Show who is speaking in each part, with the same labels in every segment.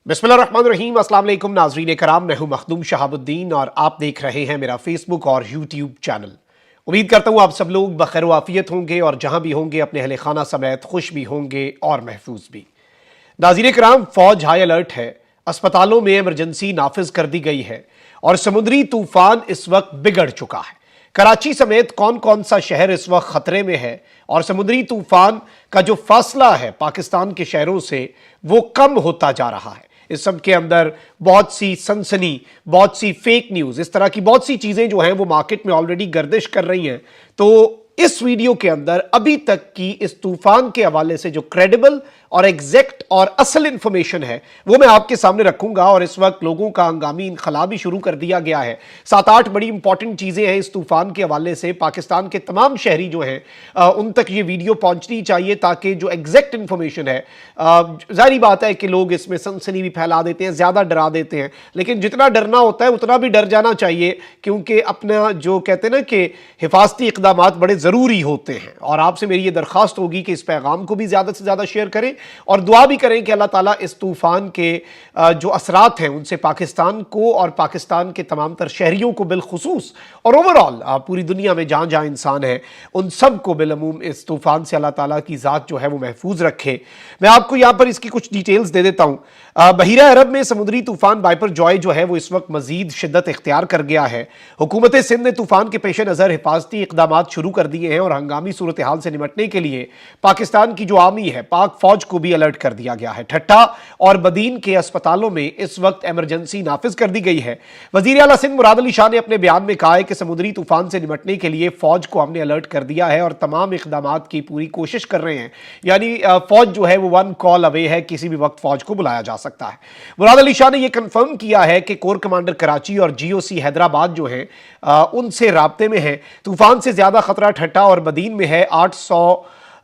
Speaker 1: बिस्मिल्लाहिर्रहमानिर्रहीम। अस्सलाम वालेकुम नाज़रीन कराम, मैं हूं मखदूम शहाबुद्दीन और आप देख रहे हैं मेरा फेसबुक और यूट्यूब चैनल। उम्मीद करता हूं आप सब लोग बखैर वाफियत होंगे और जहां भी होंगे अपने अहले खाना समेत खुश भी होंगे और महफूज भी। नाज़रीन कराम, फौज हाई अलर्ट है, अस्पतालों में इमरजेंसी नाफिज कर दी गई है और समुद्री तूफान इस वक्त बिगड़ चुका है। कराची समेत कौन कौन सा शहर इस वक्त खतरे में है और समुद्री तूफान का जो फासला है पाकिस्तान के शहरों से वो कम होता जा रहा है। इस सब के अंदर बहुत सी सनसनी, बहुत सी फेक न्यूज़, इस तरह की बहुत सी चीज़ें जो हैं वो मार्केट में ऑलरेडी गर्दिश कर रही हैं। तो इस वीडियो के अंदर अभी तक की इस तूफान के हवाले से जो क्रेडिबल और एग्जैक्ट और असल इंफॉर्मेशन है वो मैं आपके सामने रखूंगा। और इस वक्त लोगों का हंगामी इनखला भी शुरू कर दिया गया है। 7-8 बड़ी इंपॉर्टेंट चीज़ें हैं इस तूफान के हवाले से। पाकिस्तान के तमाम शहरी जो हैं उन तक ये वीडियो पहुंचनी चाहिए ताकि जो एग्जैक्ट इंफॉर्मेशन है, जाहिर बात है कि लोग इसमें सनसनी भी फैला देते हैं, ज़्यादा डरा देते हैं, लेकिन जितना डरना होता है उतना भी डर जाना चाहिए, क्योंकि अपना जो कहते हैं ना कि हिफाजती इक़दामात बड़े ज़रूरी होते हैं। और आपसे मेरी ये दरख्वास्त होगी कि इस पैगाम को भी ज़्यादा से ज़्यादा शेयर करें और दुआ भी करें कि अल्लाह ताला इस तूफ़ान के जो असरात हैं उनसे पाकिस्तान को और पाकिस्तान के तमाम तर शहरियों को बिलखुसूस और ओवरऑल पूरी दुनिया में जहाँ जहाँ इंसान है उन सब को बिलअमूम इस तूफ़ान से अल्लाह ताला की ज़ात जो है वो महफूज रखे। मैं आपको यहाँ पर इसकी कुछ डिटेल्स दे देता हूँ। बहीरा अरब में समुद्री तूफ़ान बाइपर जॉय जो है वो इस वक्त मज़ीद शिद्दत इख्तियार कर गया है। हुकूमत सिंध ने तूफ़ान के पेश नज़र हिफाजती इक़दामात शुरू कर दिए हैं और हंगामी सूरत हाल से निपटने के लिए पाकिस्तान की जो आर्मी है, पाक फौज को भी अलर्ट कर दिया गया है। ठट्टा और बदीन के अस्पतालों में इस वक्त इमरजेंसी नाफिज कर दी गई है। वज़ीर आला सिंध मुराद अली शाह ने अपने बयान में कहा है कि समुद्री तूफान से निपटने के लिए फौज को हमने अलर्ट कर दिया है और तमाम इक़दामात की पूरी कोशिश कर रहे हैं। यानी फौज जो है वो 1 कॉल अवे है, किसी भी वक्त फौज को बुलाया जा सकता है। मुराद अली शाह ने यह कंफर्म किया है कि कोर कमांडर कराची और GOC हैदराबाद जो है उनसे राब्ते में है। तूफान से ज्यादा खतरा ठट्टा और बदीन में है। 800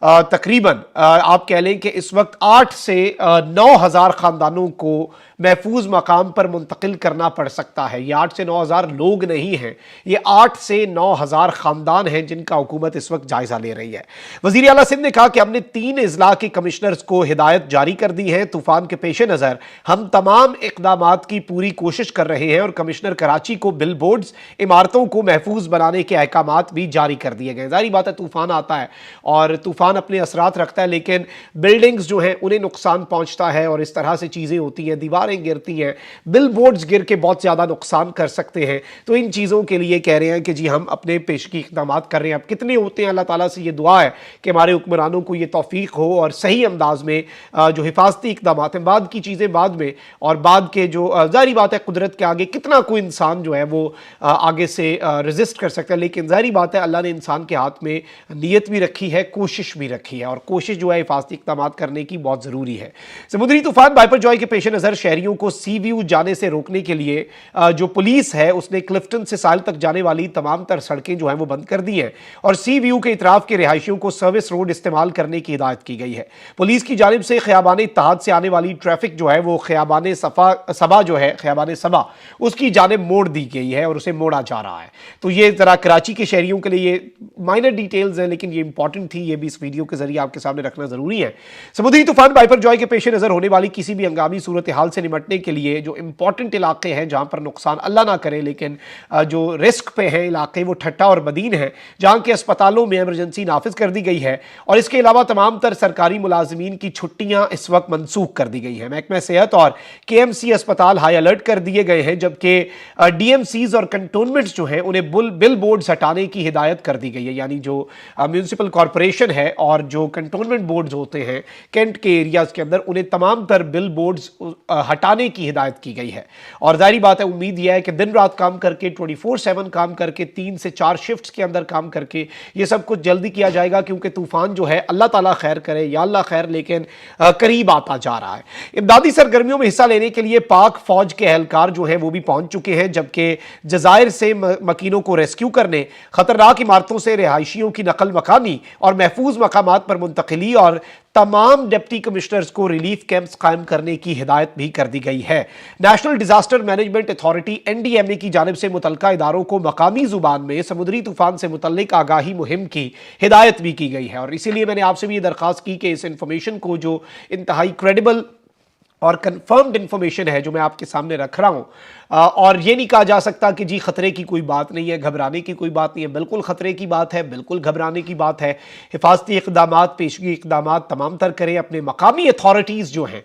Speaker 1: तकरीबन आप कह लें कि इस वक्त 8 से 9,000 खानदानों को महफूज मकाम पर मुंतकिल करना पड़ सकता है। ये 8 से 9,000 लोग नहीं हैं, ये 8 से 9,000 खानदान हैं जिनका हुकूमत इस वक्त जायजा ले रही है। वज़ीर आला सिंध ने कहा कि हमने 3 अजला के कमिश्नर्स को हिदायत जारी कर दी है। तूफान के पेश नज़र हम तमाम इक़दामात की पूरी कोशिश कर रहे हैं और कमिश्नर कराची को बिल बोर्ड्स, इमारतों को महफूज बनाने के अहकामात भी जारी कर दिए गए। जाहिर बात है तूफान आता है और तूफान अपने असरात रखता है, लेकिन बिल्डिंग्स जो हैं उन्हें नुकसान पहुंचता है और इस तरह से चीज़ें होती हैं, दीवारें गिरती हैं, बिल बोर्ड्स गिर के बहुत ज़्यादा नुकसान कर सकते हैं। तो इन चीज़ों के लिए कह रहे हैं कि जी हम अपने पेशगी इक़दामात कर रहे हैं। अब कितने होते हैं, अल्लाह ताला से ये दुआ है कि हमारे हुक्मरानों को ये तौफीक हो और सही अंदाज में जो हिफाजती इक़दामात हैं, बाद की चीज़ें बाद में, और बाद के जो ज़ाहिर बात है कुदरत के आगे कितना कोई इंसान जो है वो आगे से रेजिस्ट कर सकता है, लेकिन ज़ाहिर बात है अल्लाह ने इंसान के हाथ में नीयत भी रखी है, कोशिश भी रखी है और कोशिश जो है हिफाजती इक़दामात करने की बहुत ज़रूरी है। समुद्री तूफान बाइपर जॉय के पेश नज़र शहरियों को सी व्यू जाने से रोकने के लिए जो पुलिस है उसने क्लिफ्टन से साल तक जाने वाली तमाम तर सड़कें जो हैं वो बंद कर दी हैं और सी व्यू के इतराफ के रिहायशियों को सर्विस रोड इस्तेमाल करने की हिदायत की गई है। पुलिस की जानिब से ख़ियाबान इत्तेहाद से आने वाली ट्रैफिक जो है वो ख़ियाबान सबा जो है, ख़ियाबान सबा उसकी जानिब मोड़ दी गई है और उसे मोड़ा जा रहा है। तो ये ज़रा कराची के शहरियों के लिए ये माइनर डिटेल्स हैं, लेकिन ये इंपॉर्टेंट थी, ये भी इस वीडियो के जरिए आपके सामने रखना ज़रूरी है। समुद्री तूफान बाइपर जॉय के पेश नज़र होने वाली किसी भी हंगामी सूरत हाल से निपटने के लिए जो इंपॉर्टेंट इलाके हैं जहां पर नुकसान अल्लाह ना करे लेकिन जो रिस्क पे हैं इलाके वो ठट्टा और बदीन है, जहां के अस्पतालों में इमरजेंसी नाफिज कर दी गई है और इसके अलावा तमाम तर सरकारी मुलाजमीन की छुट्टियां इस वक्त मनसूख कर दी गई हैं। महकमा सेहत और KMC अस्पताल हाई अलर्ट कर दिए गए हैं, जबकि DMCs और कंटोनमेंट्स जो हैं उन्हें बिल बोर्ड्स हटाने की हिदायत कर दी गई है। यानी जो म्यूनसिपल कॉरपोरेशन है और जो कंटोनमेंट बोर्ड्स होते हैं कैंट के एरियाज के अंदर, उन्हें तमाम तर बिल बोर्ड्स हटाने की हिदायत की गई है। और जाहिर बात है उम्मीद यह है कि दिन रात काम करके 24/7 काम करके 3 से 4 शिफ्ट्स के अंदर काम करके ये सब कुछ जल्दी किया जाएगा, क्योंकि तूफान जो है अल्लाह ताला खैर करे या अल्लाह खैर, लेकिन करीब आता जा रहा है। इमदादी सरगर्मियों में हिस्सा लेने के लिए पाक फौज के एहलकार जो है वो भी पहुंच चुके हैं, जबकि जजायर से मकीनों को रेस्क्यू करने, खतरनाक इमारतों से रिहायशियों की नकल मकानी और महफूज मकामात पर मुंतकिली और तमाम डिप्टी कमिश्नर्स को रिलीफ कैंप्स कायम करने की हिदायत भी कर दी गई है। National disaster management authority NDMA की जानिब से मुतलका इदारों को मकामी जुबान में समुद्री तूफान से मुतल्लिक आगाही मुहिम की हिदायत भी की गई है और इसीलिए मैंने आपसे भी ये दरख्वास्त की कि इस इंफॉर्मेशन को जो इंतहाई क्रेडिबल और कंफर्म्ड इंफॉर्मेशन है जो मैं आपके सामने रख रहा हूं। और ये नहीं कहा जा सकता कि जी खतरे की कोई बात नहीं है, घबराने की कोई बात नहीं है। बिल्कुल खतरे की बात है, बिल्कुल घबराने की बात है। हिफाजती इकदाम, पेशगी इकदाम तमाम तर करें। अपने मकामी अथॉरिटीज़ जो हैं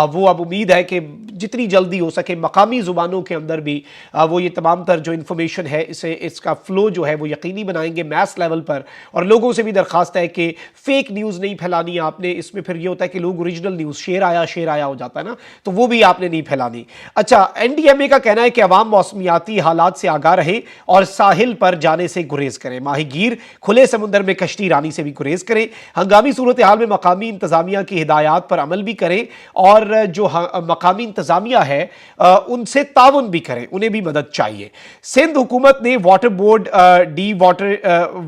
Speaker 1: वो अब उम्मीद है कि जितनी जल्दी हो सके मकामी ज़ुबानों के अंदर भी वो ये तमाम तर जो इन्फॉर्मेशन है इसका फ़्लो जो है वो यकीनी बनाएंगे मैस लेवल पर। और लोगों से भी दरख्वास्त है कि फ़ेक न्यूज़ नहीं फैलानी आपने। इसमें फिर ये होता है कि लोग ओरिजिनल न्यूज़ शेर आया हो जाता है ना, तो वो भी आपने नहीं फैलानी। अच्छा, एनडीएमए का कहना है कि अवाम मौसमियाती हालात से आगाह रहे और साहिल पर जाने से गुरेज करें। माहीगीर खुले समुद्र में कश्ती रानी से भी गुरेज करें। हंगामी सूरत हाल में मकामी इंतजामिया की हिदायत पर अमल भी करें और जो मकामी इंतजामिया है उनसे ताउन भी करें, उन्हें भी मदद चाहिए। सिंध हुकूमत ने वाटर बोर्ड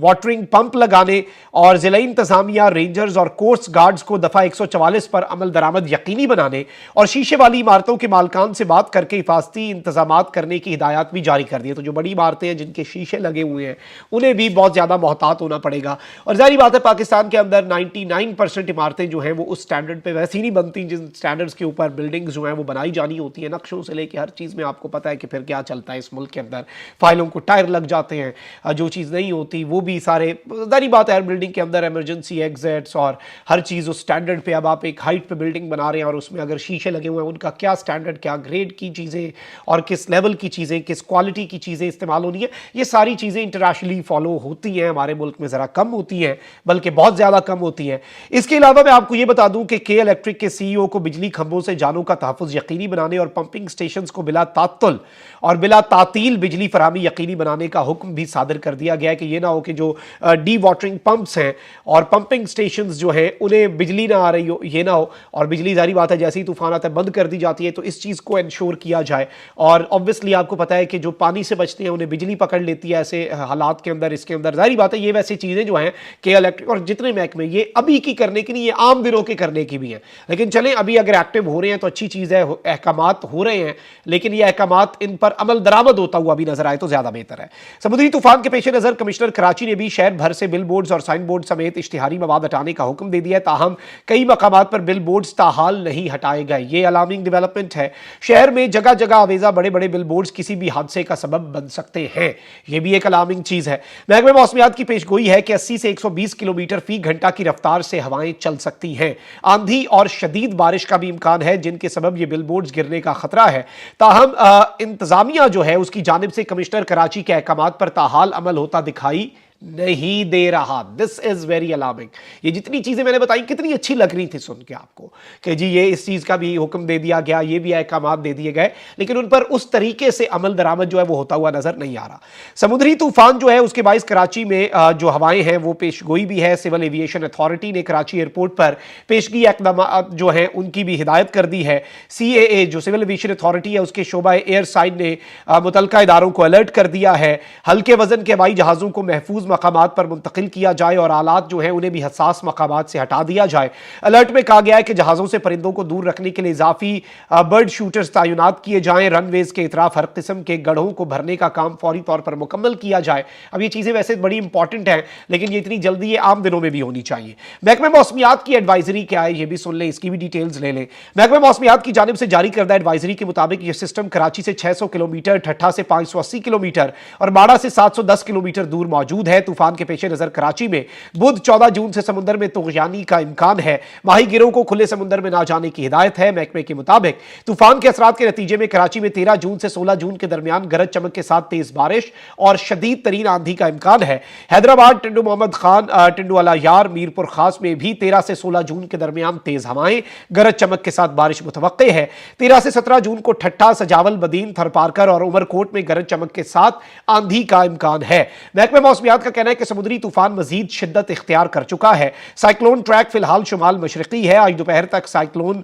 Speaker 1: वाटरिंग पंप लगाने और जिला इंतजामिया, रेंजर्स और कोस्ट गार्ड्स को दफा 144 पर अमल दरामद यकीनी बनाने और शीशे वाली इमारतों के मालकान से बात करके हिफाजती इंतजामात करने की हिदायत भी जारी कर दी है। तो जो बड़ी इमारतें हैं जिनके शीशे लगे हुए हैं उन्हें भी बहुत ज़्यादा मोहतात होना पड़ेगा। और जाहिर बात है पाकिस्तान के अंदर 99% इमारतें जो हैं वो उस स्टैंडर्ड पे वैसे ही नहीं बनती जिन स्टैंडर्ड्स के ऊपर बिल्डिंग्स जो हैं वो बनाई जानी होती है। नक्शों से लेकर हर चीज़ में आपको पता है कि फिर क्या चलता है इस मुल्क के अंदर। फाइलों को टायर लग जाते हैं, जो चीज़ नहीं होती वो भी सारे, जाहिर बात है हर बिल्डिंग के अंदर इमरजेंसी एग्जिट्स और हर चीज़ उस स्टैंडर्ड पे। अब आप एक हाइट पे बिल्डिंग बना रहे हैं और उसमें अगर शीशे लगे हुए हैं, उनका क्या स्टैंडर्ड, क्या ग्रेड की चीज़ें और किस लेवल की चीज़ें, किस क्वालिटी की चीज़ें इस्तेमाल होनी है, ये सारी चीज़ें इंटरनेशनली फॉलो होती हैं। हमारे मुल्क में ज़रा कम होती हैं, बल्कि बहुत ज़्यादा कम होती हैं। इसके अलावा मैं आपको ये बता दूं कि के इलेक्ट्रिक के सीईओ को बिजली खंभों से जानों का तहफ़्फ़ुज़ यकीनी बनाने और पंपिंग स्टेशन को बिला तात्तुल और बिला तातील बिजली फराहमी यकीनी बनाने का हुक्म भी सादर कर दिया गया है कि ये ना हो कि जो डी वाटरिंग पंप्स हैं और पंपिंग स्टेशन जो हैं उन्हें बिजली ना आ रही हो, ये ना हो। और बिजली जारी बात है जैसे ही तूफान आता है बंद कर दी जाती है, तो इस चीज़ को इंश्योर किया जाए। और ऑब्वियसली आपको पता है कि जो पानी से बचते हैं उन्हें बिजली पकड़ लेती है ऐसे हालात के अंदर। इसके अंदर जारी बात है ये वैसी चीज़ें जो हैं के इलेक्ट्रिक और जितने महकमे, ये अभी की करने की नहीं, ये आम दिनों के करने की भी हैं। लेकिन चलें, अभी अगर एक्टिव हो रहे हैं तो अच्छी चीज़ है, अहकामात हो रहे हैं, लेकिन ये अहकामात इन पर अमल दरामद होता हुआ भी नजर आए तो ज़्यादा बेहतर है। समुद्री तूफान के पेश नज़र कमिश्नर कराची ने भी शहर भर से बिल बोर्ड्स और साइन बोर्ड समेत इश्तिहारी मवाद हटाने का हुक्म दे दिया है। ताहम कई मकामात पर बिल बोर्ड्स ताहाल नहीं हटाए गए। ये अलार्मिंग डेवलपमेंट है। शहर में जगह जगह आवेजा बड़े बड़े बिल बोर्ड्स किसी भी हादसे का सबब बन सकते हैं। यह भी एक अलार्मिंग चीज है। महकमे मौसमियात की पेशगोई है कि 80 से 120 किलोमीटर फी घंटा की रफ्तार से हवाएं चल सकती हैं। आंधी और शदीद बारिश का भी इम्कान है जिनके सबब ये बिल बोर्ड्स गिरने का खतरा है। ताहम इंतजामिया जो है उसकी जानिब से कमिश्नर कराची के अहकामात पर ताहाल अमल होता दिखाई नहीं दे रहा। This is very alarming. ये जितनी चीजें मैंने बताई कितनी अच्छी लग रही थी सुन के आपको कि जी ये इस चीज का भी हुक्म दे दिया गया, ये भी अहकामात दे दिए गए, लेकिन उन पर उस तरीके से अमल दरामद जो है वो होता हुआ नजर नहीं आ रहा। समुद्री तूफान जो है उसके बाइस कराची में जो हवाएं हैं वो पेशगोई भी है। सिविल एविएशन अथॉरिटी ने कराची एयरपोर्ट पर पेशगी इकदाम जो है उनकी भी हिदायत कर दी है। CAA जो सिविल एविएशन अथॉरिटी है उसके शोबा एयर साइड ने मुतलका इदारों को अलर्ट कर दिया है। हल्के वजन के हवाई जहाजों को महफूज मकामात पर मुंतकिल किया जाए और आलात जो है उन्हें भी हसास मकामात से हटा दिया जाए। अलर्ट में कहा गया है कि जहाजों से परिंदों को दूर रखने के लिए इजाफी बर्ड शूटर्स तैनात किए जाएं। रनवेज के इतराफ हर किस्म के गढ़ों को भरने का काम फौरी तौर पर मुकम्मल किया जाए। अब ये चीजें वैसे बड़ी इंपॉर्टेंट हैं, लेकिन ये इतनी जल्दी ये आम दिनों में भी होनी चाहिए। महकमे मौसमियात की एडवाइजरी क्या है ये भी सुन लें, इसकी भी डिटेल्स ले लें। महकमे मौसमियात की जानिब से जारी करदा एडवाइजरी के मुताबिक यह सिस्टम कराची से 600 किलोमीटर, ठट्ठा से 580 किलोमीटर और बाड़ा से 710 किलोमीटर दूर मौजूद है। तूफान के पेश नजर कराची में बुध 14 जून से समुद्र में तुग़यानी का इम्कान है। माहीगिरों को खुले समुद्र में ना जाने की हिदायत है। महकमे के मुताबिक तूफान के असरात के नतीजे में कराची में 13 जून से 16 जून के दरमियान गरज चमक के साथ तेज बारिश और शदीद तरीन आंधी का इम्कान है। हैदराबाद, टिंडू मोहम्मद खान, टिंडू अला यार, मीरपुर खास में भी 13 से 16 जून के दरमियान तेज हवाएं गरज चमक के साथ बारिश मुतवक्के है। 13 से 17 जून को ठट्ठा, सजावल, बदीन, थरपारकर और उमरकोट में गरज चमक के साथ आंधी का इम्कान है। महकमे मौसमियात का कहना है कि समुद्री तूफान मजीद शिद्दत इख्तियार कर चुका है। साइक्लोन ट्रैक फिलहाल शुमाल मशरकी है। आज दोपहर तक साइक्लोन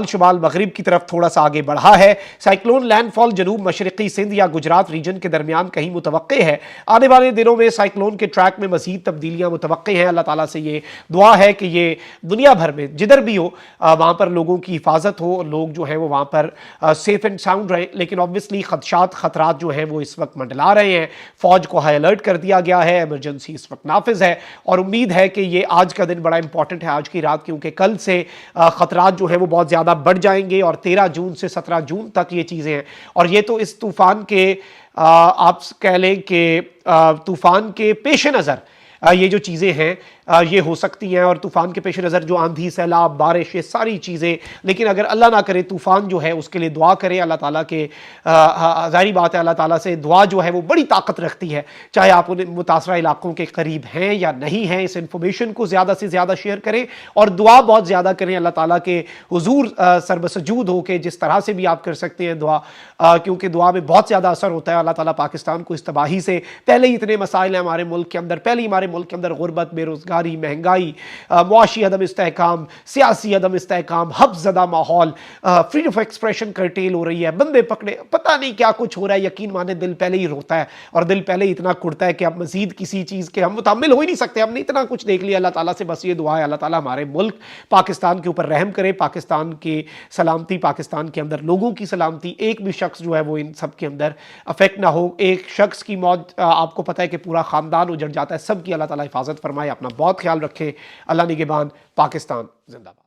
Speaker 1: शुमाल मगरिब की तरफ थोड़ा सा आगे बढ़ा है। साइक्लोन लैंडफॉल जनूब मशरकी सिंध या गुजरात रीजन के दरमियान कहीं मुतवक्के है। आने वाले दिनों में साइक्लोन के ट्रैक में मजीद तब्दीलियां मुतवक्के हैं। अल्लाह ताला से ये दुआ है कि ये दुनिया भर में जिधर भी हो वहां पर लोगों की हिफाजत हो, लोग जो है वो वहां पर सेफ एंड साउंड रहे। लेकिन ऑब्वियसली खदशात खतरात जो हैं वो इस वक्त मंडला रहे हैं। फौज को हाई अलर्ट कर दिया गया है, इमरजेंसी इस वक्त नाफिज है और उम्मीद है कि ये आज का दिन बड़ा इंपॉर्टेंट है, आज की रात, क्योंकि कल से खतरात जो है वो बहुत ज़्यादा बढ़ जाएंगे और 13 जून से 17 जून तक ये चीज़ें हैं। और ये तो इस तूफ़ान के आप कह लें कि तूफ़ान के पेश नज़र ये जो चीज़ें हैं ये हो सकती हैं, और तूफ़ान के पेश नज़र जो आंधी, सैलाब, बारिश, ये सारी चीज़ें। लेकिन अगर अल्लाह ना करे तूफ़ान जो है उसके लिए दुआ करें अल्लाह ताला के। ज़ाहिर बात है अल्लाह ताला से दुआ जो है वो बड़ी ताकत रखती है, चाहे आप उन मुतासरा इलाकों के करीब हैं या नहीं हैं। इस इंफॉर्मेशन को ज़्यादा से ज़्यादा शेयर करें और दुआ बहुत ज़्यादा करें अल्लाह ताला के हुजूर सरबसजूद हो के, जिस तरह से भी आप कर सकते हैं दुआ, क्योंकि दुआ में बहुत ज़्यादा असर होता है। अल्लाह ताला पाकिस्तान को इस तबाही से, पहले ही इतने मसाइल हैं हमारे मुल्क के अंदर, पहले ही हमारे मुल्क के अंदर गुर्बत, बेरोज़गारी, महंगाई, मुआशी अदम इस्तेहकाम, सियासी अदम इस्तेहकाम, हफ्ज़दा माहौल, फ्रीडम ऑफ एक्सप्रेशन कर्टेल हो रही है, बंदे पकड़े, पता नहीं क्या कुछ हो रहा है। यकीन माने दिल पहले ही रोता है और दिल पहले ही इतना कुड़ता है कि अब मजीद किसी चीज़ के हम मुतहम्मिल हो ही नहीं सकते। हमने इतना कुछ देख लिया। अल्लाह ताला से बस ये दुआ है अल्लाह ताला हमारे मुल्क पाकिस्तान के ऊपर रहम करे, पाकिस्तान की सलामती, पाकिस्तान के अंदर लोगों की सलामती, एक भी शख्स जो है वो इन सब के अंदर अफेक्ट ना हो। एक शख्स की मौत आपको पता है कि पूरा ख़ानदान उजड़ जाता है। सब की अल्लाह ताला हिफाजत फरमाए। अपना बहुत ख्याल रखें। अल्लाह निगहबान। पाकिस्तान जिंदाबाद।